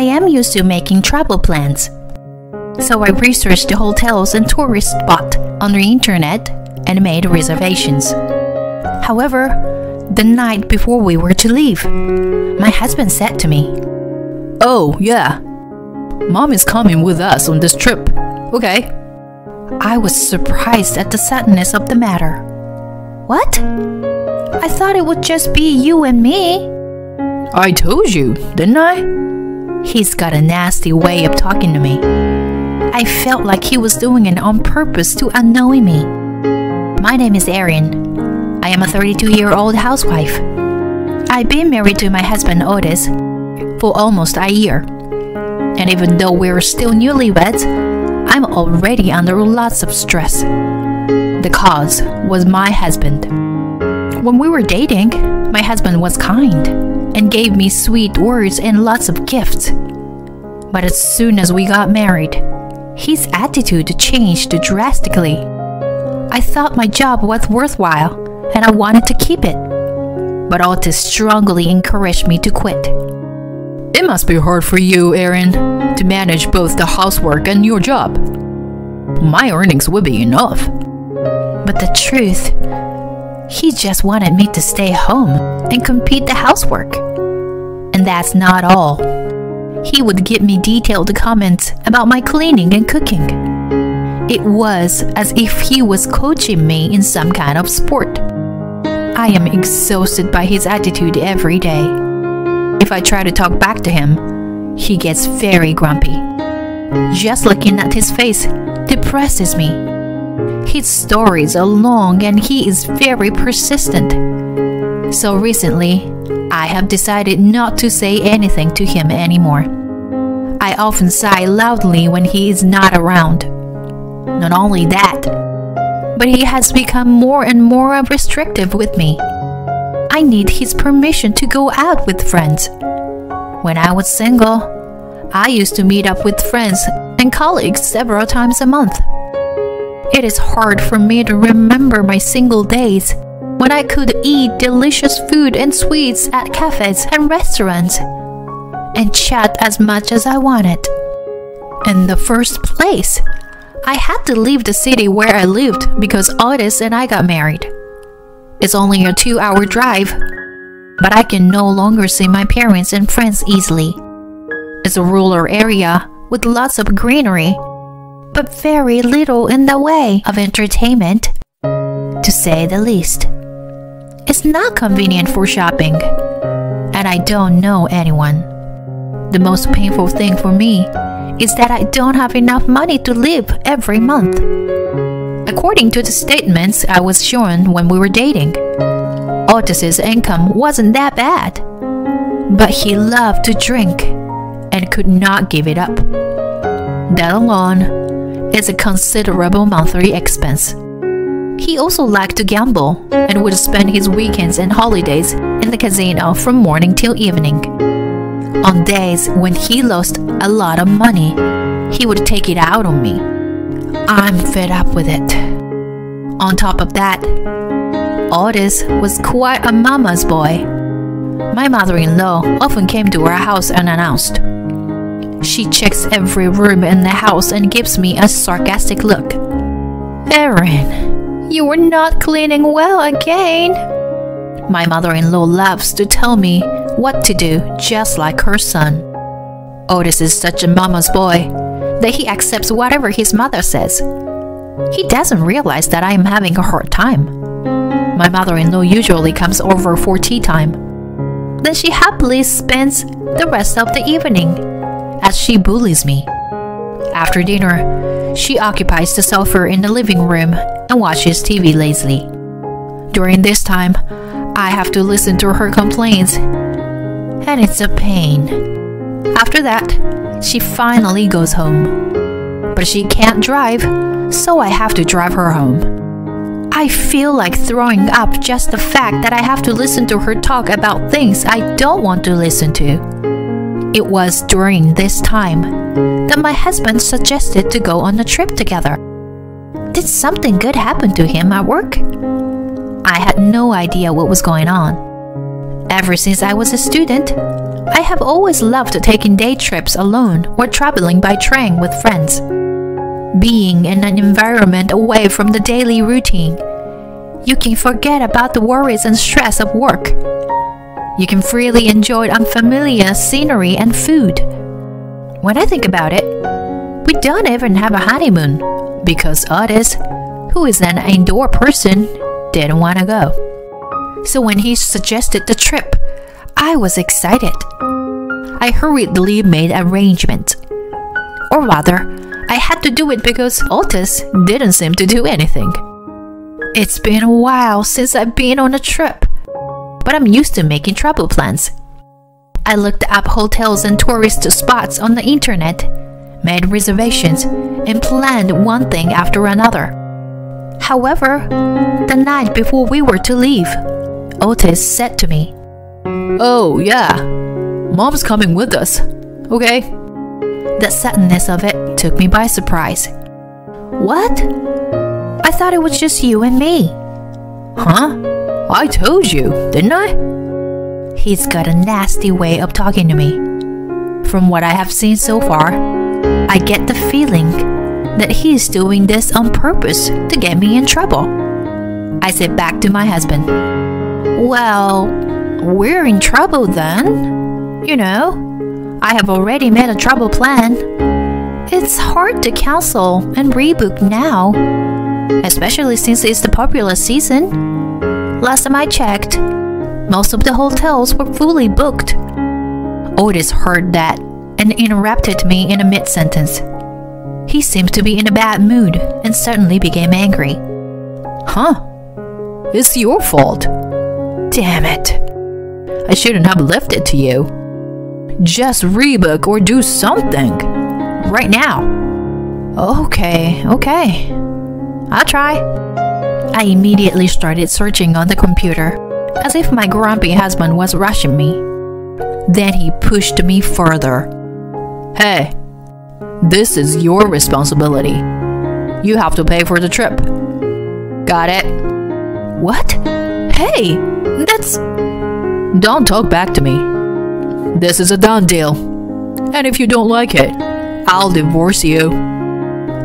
I am used to making travel plans. So I researched the hotels and tourist spots on the internet and made reservations. However, the night before we were to leave, my husband said to me, "Oh, yeah. Mom is coming with us on this trip. Okay." I was surprised at the suddenness of the matter. What? I thought it would just be you and me. I told you, didn't I? He's got a nasty way of talking to me. I felt like he was doing it on purpose to annoy me. My name is Erin. I am a 32-year-old housewife. I've been married to my husband Otis for almost a year. And even though we're still newlyweds, I'm already under lots of stress. The cause was my husband. When we were dating, my husband was kind and gave me sweet words and lots of gifts. But as soon as we got married, his attitude changed drastically. I thought my job was worthwhile and I wanted to keep it. But Otis strongly encouraged me to quit. It must be hard for you, Erin, to manage both the housework and your job. My earnings would be enough. But the truth, he just wanted me to stay home and complete the housework. And that's not all. He would give me detailed comments about my cleaning and cooking. It was as if he was coaching me in some kind of sport. I am exhausted by his attitude every day. If I try to talk back to him, he gets very grumpy. Just looking at his face depresses me. His stories are long and he is very persistent. So recently, I have decided not to say anything to him anymore. I often sigh loudly when he is not around. Not only that, but he has become more and more restrictive with me. I need his permission to go out with friends. When I was single, I used to meet up with friends and colleagues several times a month. It is hard for me to remember my single days when I could eat delicious food and sweets at cafes and restaurants and chat as much as I wanted. In the first place, I had to leave the city where I lived because Otis and I got married. It's only a 2-hour drive, but I can no longer see my parents and friends easily. It's a rural area with lots of greenery, but very little in the way of entertainment, to say the least. It's not convenient for shopping, and I don't know anyone. The most painful thing for me is that I don't have enough money to live every month. According to the statements I was shown when we were dating, Otis's income wasn't that bad, but he loved to drink and could not give it up. That alone is a considerable monthly expense. He also liked to gamble and would spend his weekends and holidays in the casino from morning till evening. On days when he lost a lot of money, he would take it out on me. I'm fed up with it. On top of that, Otis was quite a mama's boy. My mother-in-law often came to our house unannounced. She checks every room in the house and gives me a sarcastic look. "Erin, you were not cleaning well again." My mother-in-law loves to tell me what to do, just like her son. Otis is such a mama's boy that he accepts whatever his mother says. He doesn't realize that I am having a hard time. My mother-in-law usually comes over for tea time. Then she happily spends the rest of the evening as she bullies me. After dinner, she occupies the sofa in the living room and watches TV lazily. During this time, I have to listen to her complaints, and it's a pain. After that, she finally goes home. But she can't drive, so I have to drive her home. I feel like throwing up just the fact that I have to listen to her talk about things I don't want to listen to. It was during this time that my husband suggested to go on a trip together. Did something good happen to him at work? I had no idea what was going on. Ever since I was a student, I have always loved taking day trips alone or traveling by train with friends. Being in an environment away from the daily routine, you can forget about the worries and stress of work. You can freely enjoy unfamiliar scenery and food. When I think about it, we don't even have a honeymoon because Otis, who is an indoor person, didn't want to go. So when he suggested the trip, I was excited. I hurriedly made arrangements. Or rather, I had to do it because Otis didn't seem to do anything. It's been a while since I've been on a trip, but I'm used to making travel plans. I looked up hotels and tourist spots on the internet, made reservations, and planned one thing after another. However, the night before we were to leave, Otis said to me, "Oh, yeah, Mom's coming with us, okay?" The suddenness of it took me by surprise. What? I thought it was just you and me. Huh? I told you, didn't I? He's got a nasty way of talking to me. From what I have seen so far, I get the feeling that he's doing this on purpose to get me in trouble. I said back to my husband, "Well, we're in trouble then. You know, I have already made a travel plan. It's hard to cancel and rebook now, especially since it's the popular season. Last time I checked, most of the hotels were fully booked." Otis heard that and interrupted me in a mid-sentence. He seemed to be in a bad mood and suddenly became angry. Huh? It's your fault. Damn it. I shouldn't have left it to you. Just rebook or do something. Right now. Okay. I'll try. I immediately started searching on the computer, as if my grumpy husband was rushing me. Then he pushed me further. Hey, this is your responsibility. You have to pay for the trip. Got it? What? Hey, that's... Don't talk back to me. This is a done deal. And if you don't like it, I'll divorce you,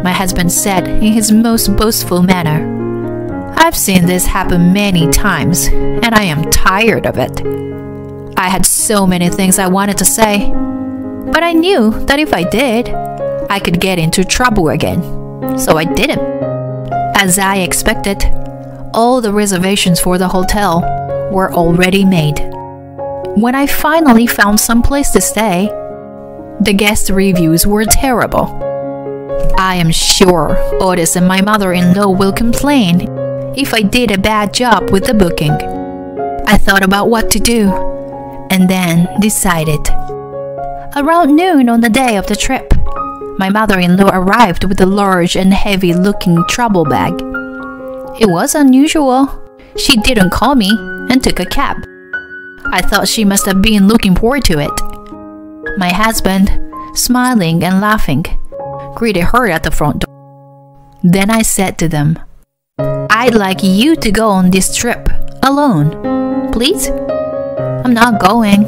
my husband said in his most boastful manner. I've seen this happen many times, and I am tired of it. I had so many things I wanted to say, but I knew that if I did, I could get into trouble again, so I didn't. As I expected, all the reservations for the hotel were already made. When I finally found some place to stay, the guest reviews were terrible. I am sure Otis and my mother-in-law will complain if I did a bad job with the booking. I thought about what to do, and then decided. Around noon on the day of the trip, my mother-in-law arrived with a large and heavy-looking travel bag. It was unusual. She didn't call me and took a cab. I thought she must have been looking forward to it. My husband, smiling and laughing, greeted her at the front door. Then I said to them, "I'd like you to go on this trip alone, please?" "I'm not going."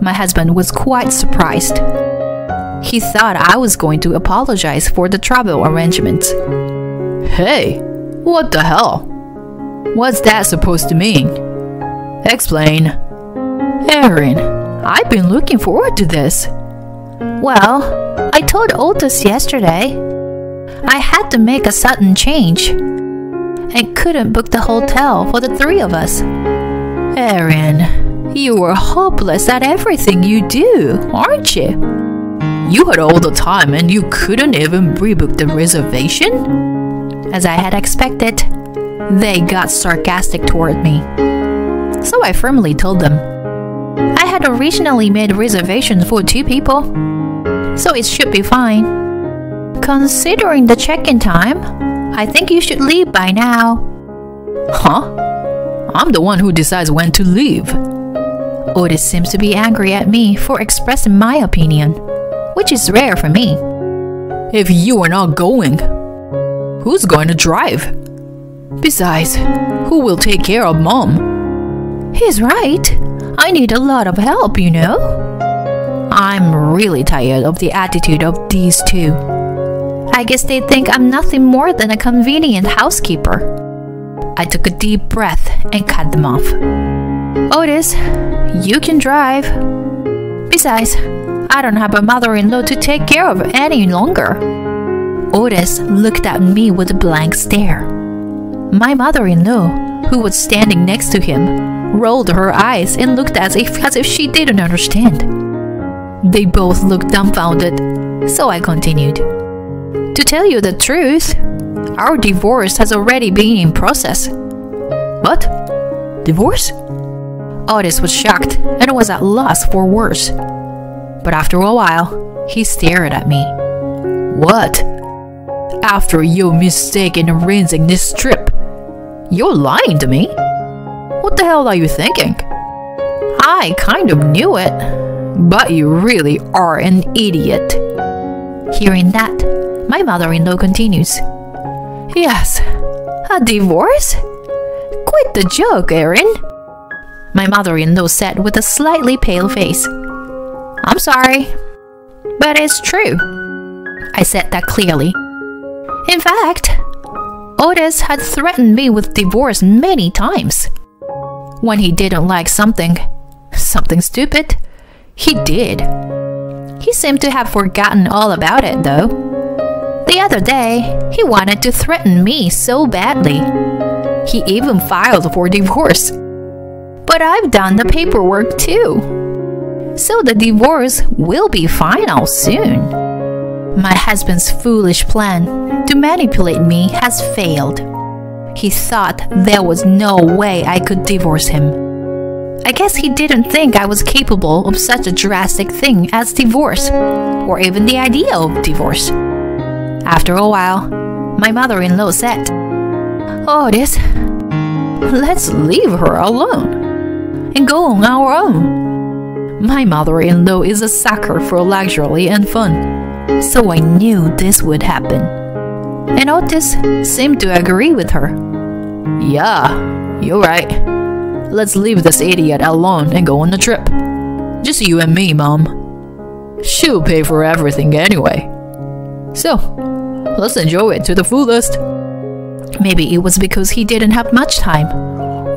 My husband was quite surprised. He thought I was going to apologize for the travel arrangements. Hey, what the hell? What's that supposed to mean? Explain. Erin, I've been looking forward to this. Well, I told Otis yesterday I had to make a sudden change and couldn't book the hotel for the three of us. Erin, you are hopeless at everything you do, aren't you? You had all the time and you couldn't even rebook the reservation? As I had expected, they got sarcastic toward me. So I firmly told them I had originally made reservations for 2 people, so it should be fine. Considering the check-in time, I think you should leave by now. Huh? I'm the one who decides when to leave. Otis seems to be angry at me for expressing my opinion, which is rare for me. If you are not going, who's going to drive? Besides, who will take care of Mom? He's right. I need a lot of help, you know. I'm really tired of the attitude of these two. I guess they think I'm nothing more than a convenient housekeeper. I took a deep breath and cut them off. Otis, you can drive. Besides, I don't have a mother-in-law to take care of any longer. Otis looked at me with a blank stare. My mother-in-law, who was standing next to him, rolled her eyes and looked as if she didn't understand. They both looked dumbfounded, so I continued. To tell you the truth, our divorce has already been in process. What? Divorce? Otis was shocked and was at loss for words. But after a while, he stared at me. What? After your mistaken arranging this trip? You're lying to me? What the hell are you thinking? I kind of knew it, but you really are an idiot. Hearing that, my mother-in-law continues. Yes, a divorce? Quit the joke, Erin. My mother-in-law said with a slightly pale face. I'm sorry, but it's true. I said that clearly. In fact, Otis had threatened me with divorce many times. When he didn't like something stupid, he did. He seemed to have forgotten all about it, though. The other day, he wanted to threaten me so badly. He even filed for divorce. But I've done the paperwork too. So the divorce will be final soon. My husband's foolish plan to manipulate me has failed. He thought there was no way I could divorce him. I guess he didn't think I was capable of such a drastic thing as divorce, or even the idea of divorce. After a while, my mother-in-law said, Otis, let's leave her alone and go on our own. My mother-in-law is a sucker for luxury and fun, so I knew this would happen. And Otis seemed to agree with her. Yeah, you're right. Let's leave this idiot alone and go on the trip. Just you and me, Mom. She'll pay for everything anyway. So, let's enjoy it to the fullest. Maybe it was because he didn't have much time.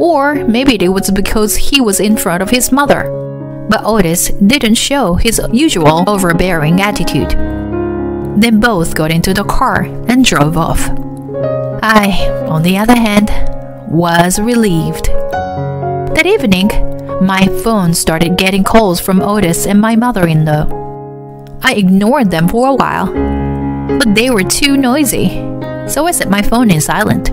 Or maybe it was because he was in front of his mother. But Otis didn't show his usual overbearing attitude. Then both got into the car and drove off. I, on the other hand, was relieved. That evening, my phone started getting calls from Otis and my mother-in-law. I ignored them for a while, but they were too noisy, so I set my phone in silent.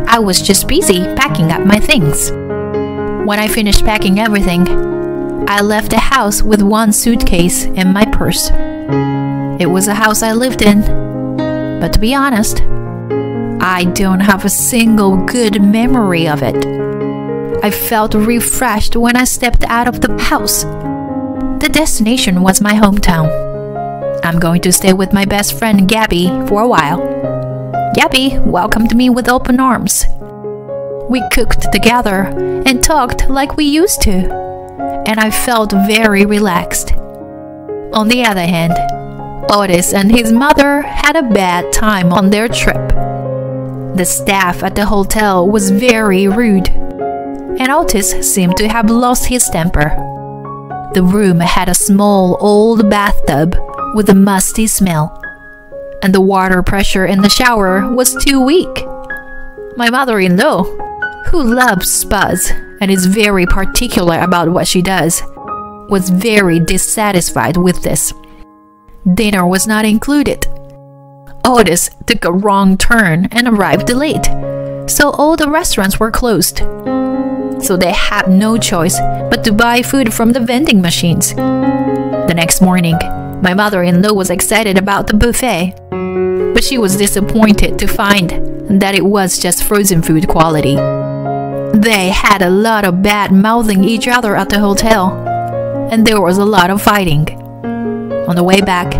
I was just busy packing up my things. When I finished packing everything, I left the house with one suitcase and my purse. It was a house I lived in, but to be honest, I don't have a single good memory of it. I felt refreshed when I stepped out of the house. The destination was my hometown. I'm going to stay with my best friend Gabby for a while. Gabby welcomed me with open arms. We cooked together and talked like we used to, and I felt very relaxed. On the other hand, Otis and his mother had a bad time on their trip. The staff at the hotel was very rude, and Otis seemed to have lost his temper. The room had a small old bathtub with a musty smell, and the water pressure in the shower was too weak. My mother-in-law, who loves spas and is very particular about what she does, was very dissatisfied with this. Dinner was not included. Otis took a wrong turn and arrived late, so all the restaurants were closed. So they had no choice but to buy food from the vending machines. The next morning, my mother-in-law was excited about the buffet, but she was disappointed to find that it was just frozen food quality. They had a lot of bad-mouthing each other at the hotel, and there was a lot of fighting. On the way back,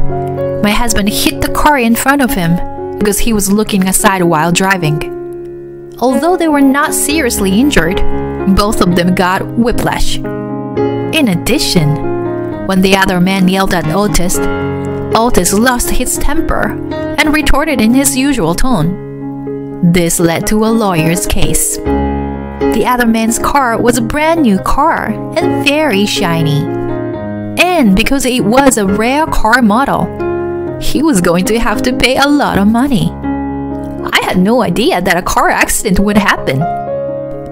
my husband hit the car in front of him because he was looking aside while driving. Although they were not seriously injured, both of them got whiplash. In addition, when the other man yelled at Otis, Otis lost his temper and retorted in his usual tone. This led to a lawyer's case. The other man's car was a brand new car and very shiny. And because it was a rare car model, he was going to have to pay a lot of money. I had no idea that a car accident would happen.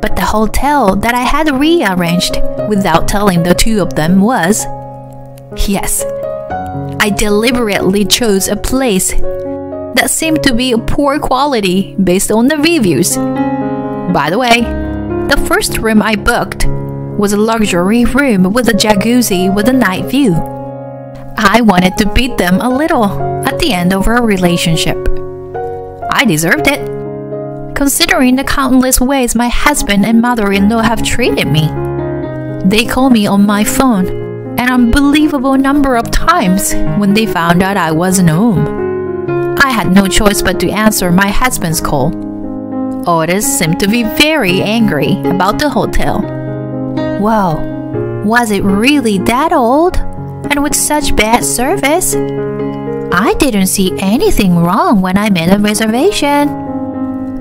But the hotel that I had rearranged without telling the two of them was... Yes, I deliberately chose a place that seemed to be of poor quality based on the reviews. By the way, the first room I booked was a luxury room with a jacuzzi with a night view. I wanted to beat them a little at the end of our relationship. I deserved it, considering the countless ways my husband and mother-in-law have treated me. They called me on my phone an unbelievable number of times when they found out I wasn't home. I had no choice but to answer my husband's call. Otis seemed to be very angry about the hotel. Whoa, was it really that old? And with such bad service? I didn't see anything wrong when I made a reservation.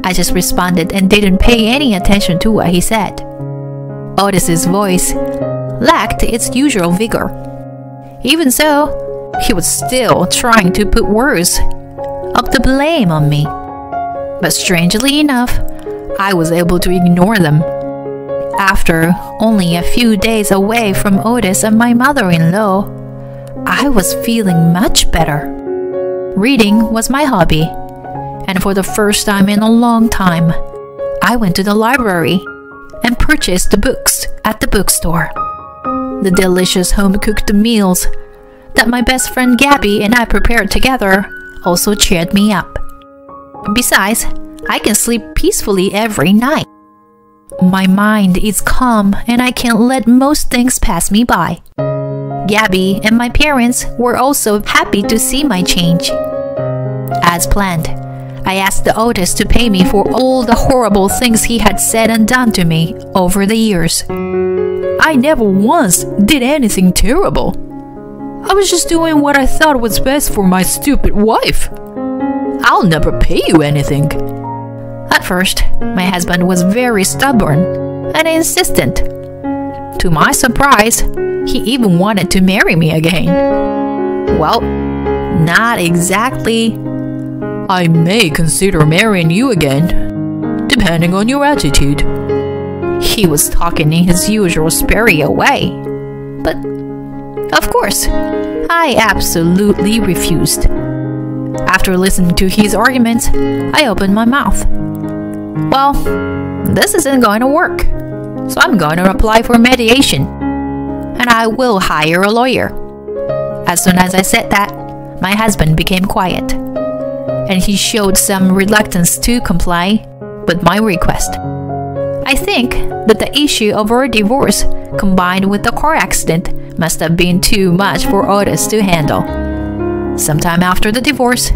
I just responded and didn't pay any attention to what he said. Otis's voice lacked its usual vigor. Even so, he was still trying to put words of the blame on me. But strangely enough, I was able to ignore them. After only a few days away from Otis and my mother-in-law, I was feeling much better. Reading was my hobby, and for the first time in a long time, I went to the library and purchased the books at the bookstore. The delicious home-cooked meals that my best friend Gabby and I prepared together also cheered me up. Besides, I can sleep peacefully every night. My mind is calm and I can't let most things pass me by. Gabby and my parents were also happy to see my change. As planned, I asked the Otis to pay me for all the horrible things he had said and done to me over the years. I never once did anything terrible. I was just doing what I thought was best for my stupid wife. I'll never pay you anything. At first, my husband was very stubborn and insistent. To my surprise, he even wanted to marry me again. Well, not exactly. I may consider marrying you again, depending on your attitude. He was talking in his usual spirited way. But, of course, I absolutely refused. After listening to his arguments, I opened my mouth. Well, this isn't going to work, so I'm going to apply for mediation, and I will hire a lawyer. As soon as I said that, my husband became quiet, and he showed some reluctance to comply with my request. I think that the issue of our divorce combined with the car accident must have been too much for Otis to handle. Sometime after the divorce,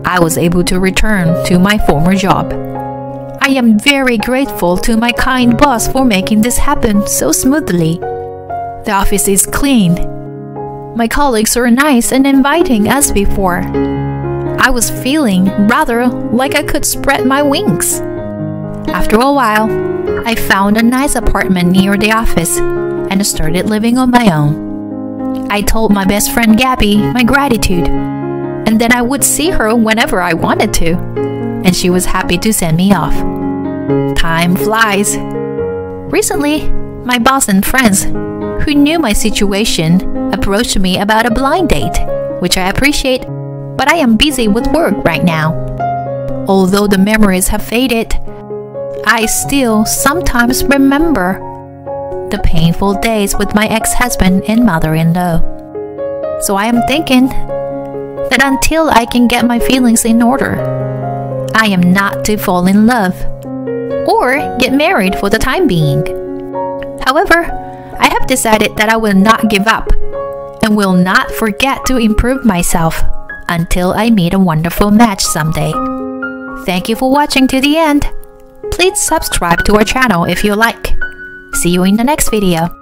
I was able to return to my former job. I am very grateful to my kind boss for making this happen so smoothly. The office is clean. My colleagues are nice and inviting as before. I was feeling rather like I could spread my wings. After a while, I found a nice apartment near the office and started living on my own. I told my best friend Gabby my gratitude, and then I would see her whenever I wanted to, and she was happy to send me off. Time flies. Recently, my boss and friends who knew my situation approached me about a blind date, which I appreciate, but I am busy with work right now. Although the memories have faded, I still sometimes remember the painful days with my ex-husband and mother-in-law. So I am thinking that until I can get my feelings in order, I am not to fall in love or get married for the time being. However, I have decided that I will not give up and will not forget to improve myself until I meet a wonderful match someday. Thank you for watching to the end. Please subscribe to our channel if you like. See you in the next video.